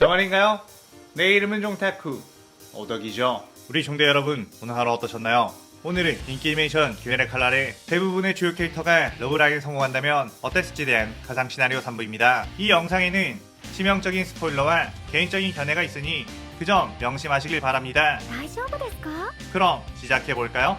정말인가요? 내 이름은 종타쿠 오덕이죠. 우리 종대 여러분, 오늘 하루 어떠셨나요? 오늘은 인기 애니메이션 귀멸의 칼날의 대부분의 주요 캐릭터가 러브라인에 성공한다면 어땠을지에 대한 가상 시나리오 3부입니다. 이 영상에는 치명적인 스포일러와 개인적인 견해가 있으니 그 점 명심하시길 바랍니다. 大丈夫ですか? 그럼 시작해볼까요?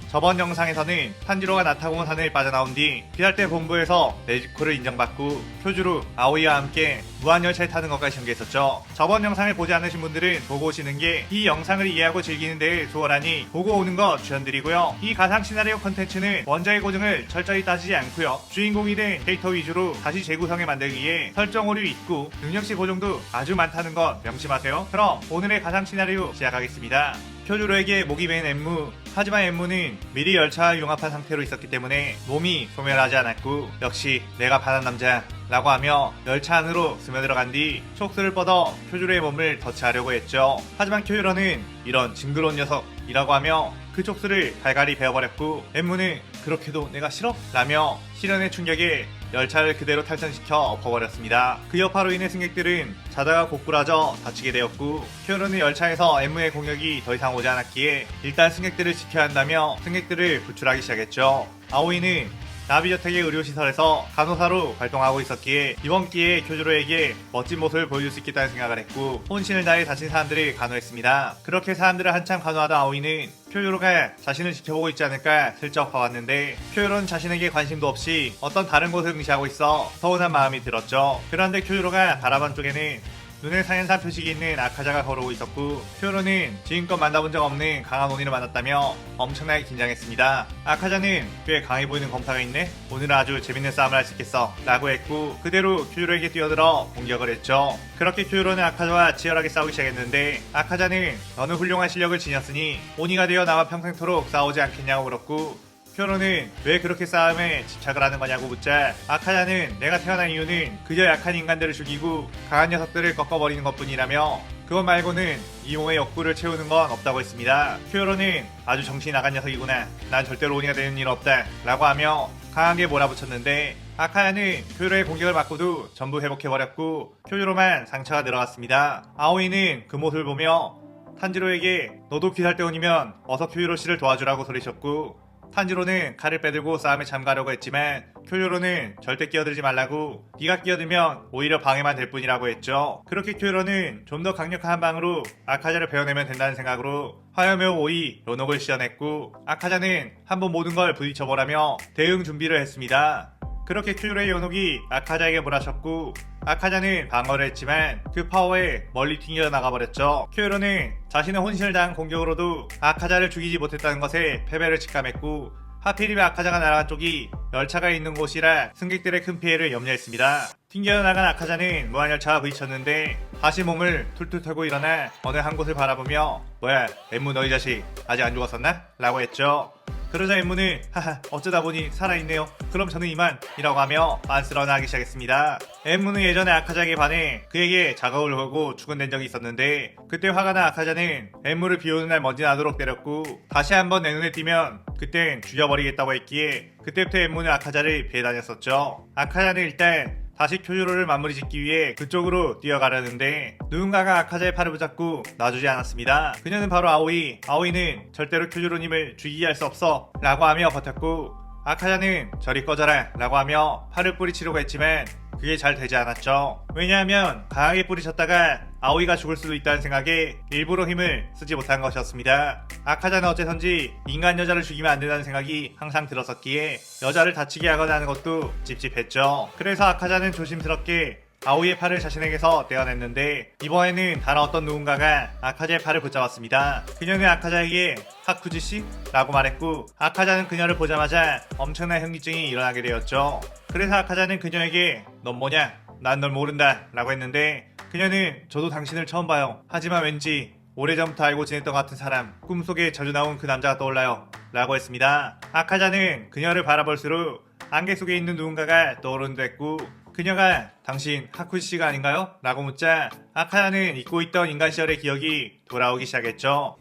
저번 영상에서는 탄지로가 나타공 산을 빠져나온 뒤 비달대 본부에서 네지코를 인정받고 쿄주루, 아오이와 함께 무한열차에 타는 것까지 전개했었죠. 저번 영상을 보지 않으신 분들은 보고 오시는 게 이 영상을 이해하고 즐기는 데 수월하니 보고 오는 거 추천드리고요. 이 가상 시나리오 컨텐츠는 원작의 고증을 철저히 따지지 않고요. 주인공이 된 캐릭터 위주로 다시 재구성해 만들기 위해 설정 오류 있고 능력치 고정도 아주 많다는 것 명심하세요. 그럼 오늘의 가상 시나리오 시작하겠습니다. 쿄주로에게 목이 맨 엠무. 하지만 엠무는 미리 열차와 융합한 상태로 있었기 때문에 몸이 소멸하지 않았고 역시 내가 반한 남자 라고 하며 열차 안으로 스며들어간 뒤 촉수를 뻗어 쿄주로의 몸을 덧치하려고 했죠. 하지만 쿄주로는 이런 징그러운 녀석이라고 하며 그 촉수를 갈갈이 베어버렸고 엠무는 그렇게도 내가 싫어? 라며 시련의 충격에 열차를 그대로 탈선시켜 엎어버렸습니다. 그 여파로 인해 승객들은 자다가 고꾸라져 다치게 되었고 쿄주로는 열차에서 엠무의 공격이 더 이상 오지 않았기에 일단 승객들을 지켜야 한다며 승객들을 구출하기 시작했죠. 아오이는 나비저택의 의료시설에서 간호사로 활동하고 있었기에 이번 기회에 쿄주로에게 멋진 모습을 보여줄 수 있겠다는 생각을 했고 혼신을 다해 다친 사람들을 간호했습니다. 그렇게 사람들을 한참 간호하던 아오이는 쿄주로가 자신을 지켜보고 있지 않을까 슬쩍 봐왔는데 쿄주로는 자신에게 관심도 없이 어떤 다른 곳을 응시하고 있어 서운한 마음이 들었죠. 그런데 쿄주로가 바라본 쪽에는 눈에 상현산 표식이 있는 아카자가 걸어오고 있었고 쿄주로는 지금껏 만나본 적 없는 강한 오니를 만났다며 엄청나게 긴장했습니다. 아카자는 꽤 강해 보이는 검사가 있네? 오늘은 아주 재밌는 싸움을 할 수 있겠어 라고 했고 그대로 쿄주로에게 뛰어들어 공격을 했죠. 그렇게 쿄주로는 아카자와 치열하게 싸우기 시작했는데 아카자는 너는 훌륭한 실력을 지녔으니 오니가 되어 나와 평생토록 싸우지 않겠냐고 물었고 쿄주로는 왜 그렇게 싸움에 집착을 하는 거냐고 묻자 아카자는 내가 태어난 이유는 그저 약한 인간들을 죽이고 강한 녀석들을 꺾어버리는 것뿐이라며 그것 말고는 이 몸의 욕구를 채우는 건 없다고 했습니다. 쿄주로는 아주 정신이 나간 녀석이구나. 난 절대로 오니가 되는 일 없다 라고 하며 강하게 몰아붙였는데 아카야는 쿄주로의 공격을 맞고도 전부 회복해버렸고 쿄주로만 상처가 늘어갔습니다. 아오이는 그 모습을 보며 탄지로에게 너도 귀살대원이면 어서 쿄주로 씨를 도와주라고 소리쳤고 탄지로는 칼을 빼들고 싸움에 참가하려고 했지만 쿄주로는 절대 끼어들지 말라고 네가 끼어들면 오히려 방해만 될 뿐이라고 했죠. 그렇게 쿄주로는 좀 더 강력한 한 방으로 아카자를 베어내면 된다는 생각으로 화염의 오이 론옥을 시연했고 아카자는 한번 모든 걸 부딪혀보라며 대응 준비를 했습니다. 그렇게 쿄주로의 연옥이 아카자에게 몰아쳤고 아카자는 방어를 했지만 그 파워에 멀리 튕겨 나가버렸죠. 쿄주로는 자신의 혼신을 다한 공격으로도 아카자를 죽이지 못했다는 것에 패배를 직감했고 하필이면 아카자가 날아간 쪽이 열차가 있는 곳이라 승객들의 큰 피해를 염려했습니다. 튕겨나간 아카자는 무한열차와 부딪혔는데 다시 몸을 툴툴 털고 일어나 어느 한 곳을 바라보며 뭐야 엠무 너희 자식 아직 안 죽었었나? 라고 했죠. 그러자 엠무는 하하 어쩌다 보니 살아있네요. 그럼 저는 이만 이라고 하며 안쓰러워하기 시작했습니다. 엠무는 예전에 아카자에게 반해 그에게 작업을 걸고 죽은된 적이 있었는데 그때 화가 난 아카자는 엠무를 비오는 날 먼지 나도록 때렸고 다시 한번 내 눈에 띄면 그땐 죽여버리겠다고 했기에 그때부터 엠무는 아카자를 피해 다녔었죠. 아카자는 일단 다시 쿄주로를 마무리 짓기 위해 그쪽으로 뛰어가려는데 누군가가 아카자의 팔을 붙잡고 놔주지 않았습니다. 그녀는 바로 아오이. 아오이는 절대로 쿄주로님을 죽이게 할 수 없어 라고 하며 버텼고 아카자는 저리 꺼져라 라고 하며 팔을 뿌리치려고 했지만 그게 잘 되지 않았죠. 왜냐하면 강하게 뿌리쳤다가 아오이가 죽을 수도 있다는 생각에 일부러 힘을 쓰지 못한 것이었습니다. 아카자는 어째선지 인간 여자를 죽이면 안 된다는 생각이 항상 들었었기에 여자를 다치게 하거나 하는 것도 찝찝했죠. 그래서 아카자는 조심스럽게 아오이의 팔을 자신에게서 떼어냈는데 이번에는 다른 어떤 누군가가 아카자의 팔을 붙잡았습니다. 그녀는 아카자에게 하쿠지씨? 라고 말했고 아카자는 그녀를 보자마자 엄청난 현기증이 일어나게 되었죠. 그래서 아카자는 그녀에게 넌 뭐냐? 난 널 모른다 라고 했는데 그녀는 저도 당신을 처음 봐요. 하지만 왠지 오래전부터 알고 지냈던 것 같은 사람 꿈속에 자주 나온 그 남자가 떠올라요 라고 했습니다. 아카자는 그녀를 바라볼수록 안개 속에 있는 누군가가 떠오르는 듯 했고 그녀가 당신 하쿠지씨가 아닌가요? 라고 묻자 아카자는 잊고 있던 인간 시절의 기억이 돌아오기 시작했죠.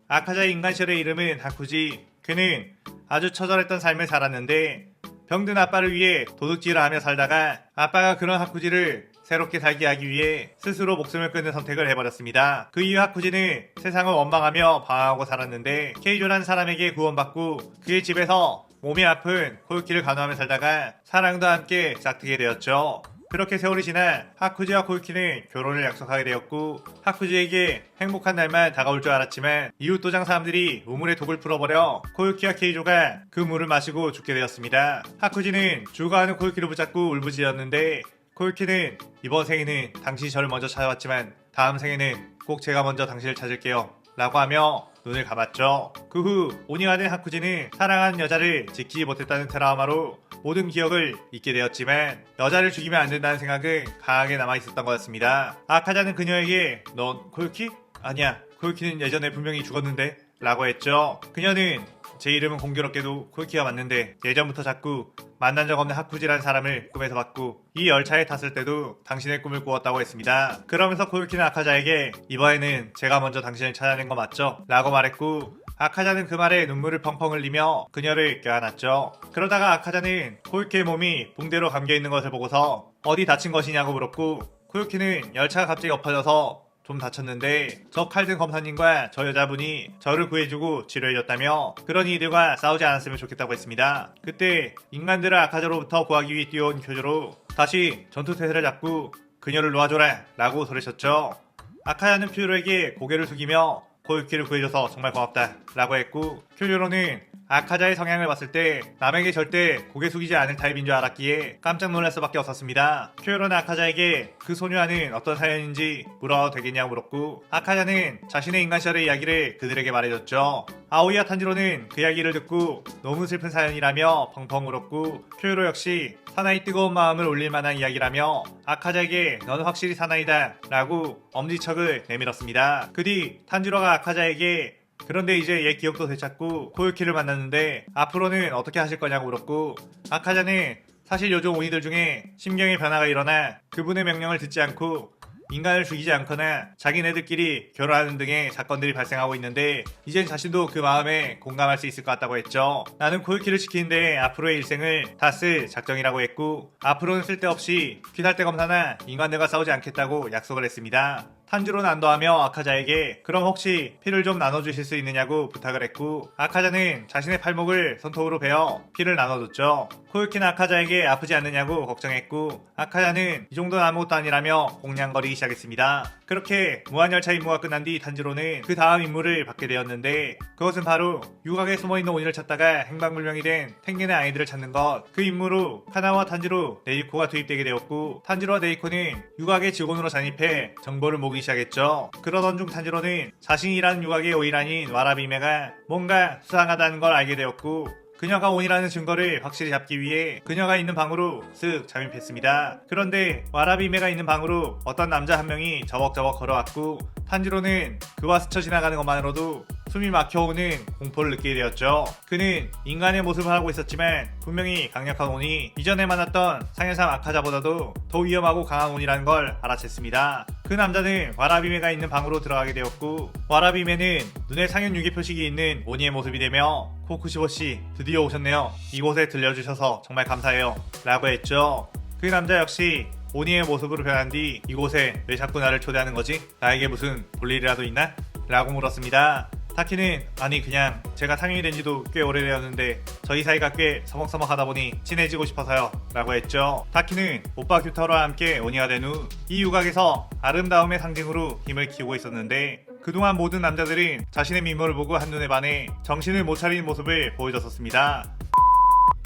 아카자의 인간 시절의 이름은 하쿠지. 그는 아주 처절했던 삶을 살았는데 병든 아빠를 위해 도둑질을 하며 살다가 아빠가 그런 하쿠지를 새롭게 살게 하기 위해 스스로 목숨을 끊는 선택을 해버렸습니다. 그 이후 하쿠지는 세상을 원망하며 방황하고 살았는데 케이조라는 사람에게 구원받고 그의 집에서 몸이 아픈 코유키를 간호하며 살다가 사랑도 함께 짝트게 되었죠. 그렇게 세월이 지나 하쿠지와 코유키는 결혼을 약속하게 되었고 하쿠지에게 행복한 날만 다가올 줄 알았지만 이웃 도장 사람들이 우물에 독을 풀어버려 코유키와 케이조가 그 물을 마시고 죽게 되었습니다. 하쿠지는 죽어가는 코유키를 붙잡고 울부짖었는데 코유키는 이번 생에는 당신이 저를 먼저 찾아왔지만 다음 생에는 꼭 제가 먼저 당신을 찾을게요 라고 하며 눈을 감았죠. 그 후 오니가 된 하쿠지는 사랑하는 여자를 지키지 못했다는 트라우마로 모든 기억을 잊게 되었지만 여자를 죽이면 안 된다는 생각은 강하게 남아있었던 거였습니다. 아카자는 그녀에게 넌 코유키? 아니야, 코유키는 예전에 분명히 죽었는데 라고 했죠. 그녀는 제 이름은 공교롭게도 코유키가 맞는데 예전부터 자꾸 만난 적 없는 하쿠지라는 사람을 꿈에서 봤고 이 열차에 탔을 때도 당신의 꿈을 꾸었다고 했습니다. 그러면서 코유키는 아카자에게 이번에는 제가 먼저 당신을 찾아낸 거 맞죠? 라고 말했고 아카자는 그 말에 눈물을 펑펑 흘리며 그녀를 껴안았죠. 그러다가 아카자는 코유키의 몸이 붕대로 감겨있는 것을 보고서 어디 다친 것이냐고 물었고 코유키는 열차가 갑자기 엎어져서 좀 다쳤는데 저 칼든 검사님과 저 여자분이 저를 구해주고 치료해줬다며 그러니 이들과 싸우지 않았으면 좋겠다고 했습니다. 그때 인간들을 아카자로부터 구하기 위해 뛰어온 교조로 다시 전투태세를 잡고 그녀를 놓아줘라 라고 소리쳤죠. 아카자는 퓨조로에게 고개를 숙이며 코유키를 구해줘서 정말 고맙다 라고 했고 퓨조로는 아카자의 성향을 봤을 때 남에게 절대 고개 숙이지 않을 타입인 줄 알았기에 깜짝 놀랄 수밖에 없었습니다. 퓨조로는 아카자에게 그 소녀와는 어떤 사연인지 물어도 되겠냐고 물었고 아카자는 자신의 인간 시절의 이야기를 그들에게 말해줬죠. 아오이와 탄지로는 그 이야기를 듣고 너무 슬픈 사연이라며 펑펑 울었고 퓨조로 역시 사나이 뜨거운 마음을 올릴 만한 이야기라며 아카자에게 너는 확실히 사나이다 라고 엄지척을 내밀었습니다. 그 뒤 탄지로가 아카자에게 그런데 이제 얘 기억도 되찾고 코유키를 만났는데 앞으로는 어떻게 하실 거냐고 물었고 아카자는 사실 요즘 오니들 중에 심경의 변화가 일어나 그분의 명령을 듣지 않고 인간을 죽이지 않거나 자기네들끼리 결혼하는 등의 사건들이 발생하고 있는데 이젠 자신도 그 마음에 공감할 수 있을 것 같다고 했죠. 나는 코유키를 지키는데 앞으로의 일생을 다 쓸 작정이라고 했고 앞으로는 쓸데없이 귀살대 검사나 인간들과 싸우지 않겠다고 약속을 했습니다. 탄지로는 안도하며 아카자에게 그럼 혹시 피를 좀 나눠주실 수 있느냐고 부탁을 했고 아카자는 자신의 팔목을 손톱으로 베어 피를 나눠줬죠. 코유키는 아카자에게 아프지 않느냐고 걱정했고 아카자는 이 정도는 아무것도 아니라며 공냥거리기 시작했습니다. 그렇게 무한열차 임무가 끝난 뒤 탄지로는 그 다음 임무를 받게 되었는데 그것은 바로 유곽에 숨어있는 오니를 찾다가 행방불명이 된 탱겐의 아이들을 찾는 것. 그 임무로 카나와 탄지로, 네이코가 투입되게 되었고 탄지로와 네이코는 유곽의 직원으로 잠입해 정보를 모으기 시작했죠. 그러던 중 탄지로는 자신이 일하는 유곽의 오이란인 와라비메가 뭔가 수상하다는 걸 알게 되었고 그녀가 온이라는 증거를 확실히 잡기 위해 그녀가 있는 방으로 쓱 잠입했습니다. 그런데 와라비메가 있는 방으로 어떤 남자 한 명이 저벅저벅 걸어왔고 탄지로는 그와 스쳐 지나가는 것만으로도 숨이 막혀오는 공포를 느끼게 되었죠. 그는 인간의 모습을 하고 있었지만 분명히 강력한 온이 이전에 만났던 상해삼 아카자보다도 더 위험하고 강한 온이라는 걸 알아챘습니다. 그 남자는 와라비메가 있는 방으로 들어가게 되었고 와라비메는 눈에 상현 유기 표식이 있는 오니의 모습이 되며 코쿠시보씨 드디어 오셨네요. 이곳에 들려주셔서 정말 감사해요 라고 했죠. 그 남자 역시 오니의 모습으로 변한 뒤 이곳에 왜 자꾸 나를 초대하는 거지? 나에게 무슨 볼일이라도 있나? 라고 물었습니다. 타키는 아니 그냥 제가 상인이 된 지도 꽤 오래되었는데 저희 사이가 꽤 서먹서먹하다 보니 친해지고 싶어서요 라고 했죠. 타키는 오빠 규타로와 함께 오니가 된 후 이 유곽에서 아름다움의 상징으로 힘을 키우고 있었는데 그동안 모든 남자들은 자신의 미모를 보고 한눈에 반해 정신을 못 차리는 모습을 보여줬었습니다.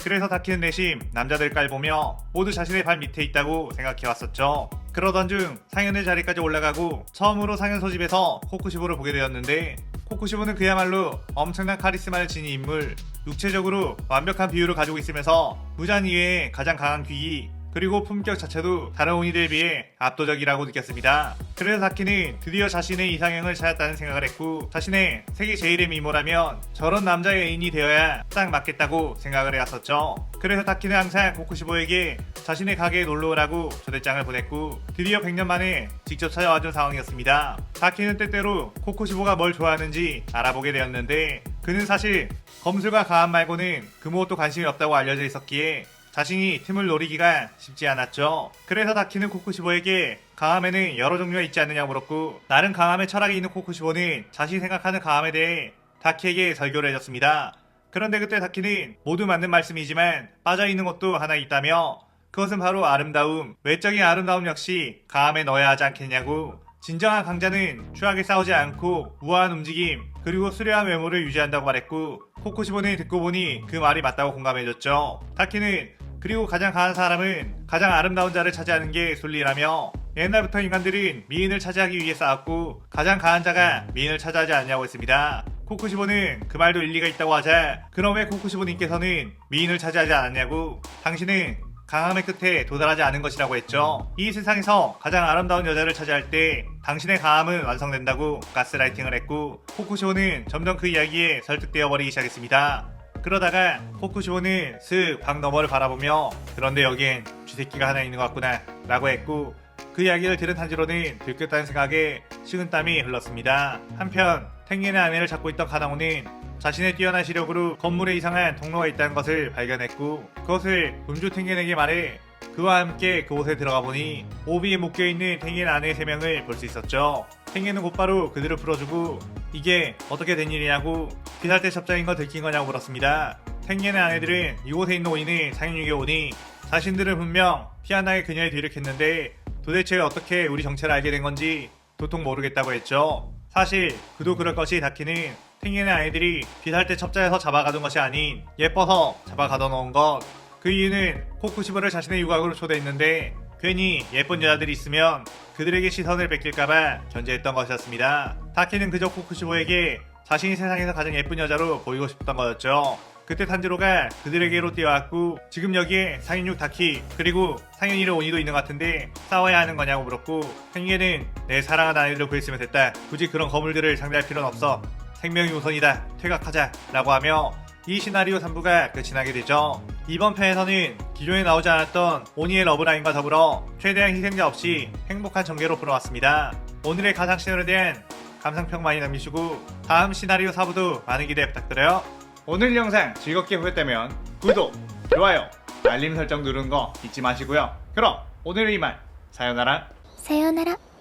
그래서 타키는 내심 남자들 깔보며 모두 자신의 발 밑에 있다고 생각해왔었죠. 그러던 중 상현의 자리까지 올라가고 처음으로 상현 소집에서 코쿠시보를 보게 되었는데 코쿠시보는 그야말로 엄청난 카리스마를 지닌 인물, 육체적으로 완벽한 비율을 가지고 있으면서 무잔 이외에 가장 강한 귀기 그리고 품격 자체도 다른 오니들에 비해 압도적이라고 느꼈습니다. 그래서 다키는 드디어 자신의 이상형을 찾았다는 생각을 했고 자신의 세계 제일의 미모라면 저런 남자의 애인이 되어야 딱 맞겠다고 생각을 해왔었죠. 그래서 다키는 항상 코쿠시보에게 자신의 가게에 놀러오라고 초대장을 보냈고 드디어 100년 만에 직접 찾아와준 상황이었습니다. 다키는 때때로 코쿠시보가 뭘 좋아하는지 알아보게 되었는데 그는 사실 검술과 가함 말고는 그 무엇도 관심이 없다고 알려져 있었기에 자신이 틈을 노리기가 쉽지 않았죠. 그래서 다키는 코쿠시보에게 강함에는 여러 종류가 있지 않느냐 물었고, 나름 강함의 철학이 있는 코쿠시보는 자신이 생각하는 강함에 대해 다키에게 설교를 해줬습니다. 그런데 그때 다키는 모두 맞는 말씀이지만 빠져있는 것도 하나 있다며, 그것은 바로 아름다움, 외적인 아름다움 역시 강함에 넣어야 하지 않겠냐고. 진정한 강자는 추하게 싸우지 않고 우아한 움직임 그리고 수려한 외모를 유지한다고 말했고, 코쿠시보는 듣고 보니 그 말이 맞다고 공감해줬죠. 다키는 그리고 가장 강한 사람은 가장 아름다운 자를 차지하는 게 순리라며, 옛날부터 인간들은 미인을 차지하기 위해 싸웠고 가장 강한 자가 미인을 차지하지 않냐고 했습니다. 코쿠시보는 그 말도 일리가 있다고 하자, 그럼 왜 코쿠시보님께서는 미인을 차지하지 않았냐고, 당신은 강함의 끝에 도달하지 않은 것이라고 했죠. 이 세상에서 가장 아름다운 여자를 차지할 때 당신의 강함은 완성된다고 가스라이팅을 했고, 코쿠시보는 점점 그 이야기에 설득되어 버리기 시작했습니다. 그러다가 코쿠시보는 슥 방 너머를 바라보며, 그런데 여기엔 쥐새끼가 하나 있는 것 같구나 라고 했고, 그 이야기를 들은 탄지로는 들켰다는 생각에 식은땀이 흘렀습니다. 한편 탱겐의 아내를 찾고 있던 카나오는 자신의 뛰어난 시력으로 건물에 이상한 통로가 있다는 것을 발견했고, 그것을 음주 탱겐에게 말해 그와 함께 그곳에 들어가 보니 오비에 묶여있는 탱겐 아내 3명을 볼 수 있었죠. 탱겐은 곧바로 그들을 풀어주고 이게 어떻게 된 일이냐고, 비살대 첩자인 거 들킨 거냐고 물었습니다. 탱겐의 아내들은 이곳에 있는 오인을 상인육에 오니 자신들은 분명 피아나의 그녀의 뒤를 캤는데 도대체 어떻게 우리 정체를 알게 된 건지 도통 모르겠다고 했죠. 사실 그도 그럴 것이, 다키는 탱겐의 아이들이 비살대 첩자에서 잡아가던 것이 아닌 예뻐서 잡아가둬 놓은 것. 그 이유는 코쿠시보를 자신의 유곽으로 초대했는데 괜히 예쁜 여자들이 있으면 그들에게 시선을 뺏길까봐 견제했던 것이었습니다. 다키는 그저 코쿠시보에게 자신이 세상에서 가장 예쁜 여자로 보이고 싶었던 거였죠. 그때 탄지로가 그들에게로 뛰어왔고, 지금 여기에 상인육 다키 그리고 상인이를 오니도 있는 것 같은데 싸워야 하는 거냐고 물었고, 탱겐은 내 사랑하는 아이들을 구했으면 됐다, 굳이 그런 거물들을 상대할 필요는 없어, 생명이 우선이다, 퇴각하자 라고 하며 이 시나리오 3부가 끝이 나게 되죠. 이번 편에서는 기존에 나오지 않았던 오니의 러브라인과 더불어 최대한 희생자 없이 행복한 전개로 풀어왔습니다. 오늘의 가상 시나리오에 대한 감상평 많이 남기시고 다음 시나리오 4부도 많은 기대 부탁드려요. 오늘 영상 즐겁게 보셨다면 구독, 좋아요, 알림 설정 누르는 거 잊지 마시고요. 그럼 오늘은 이만, 사요나라.さようなら。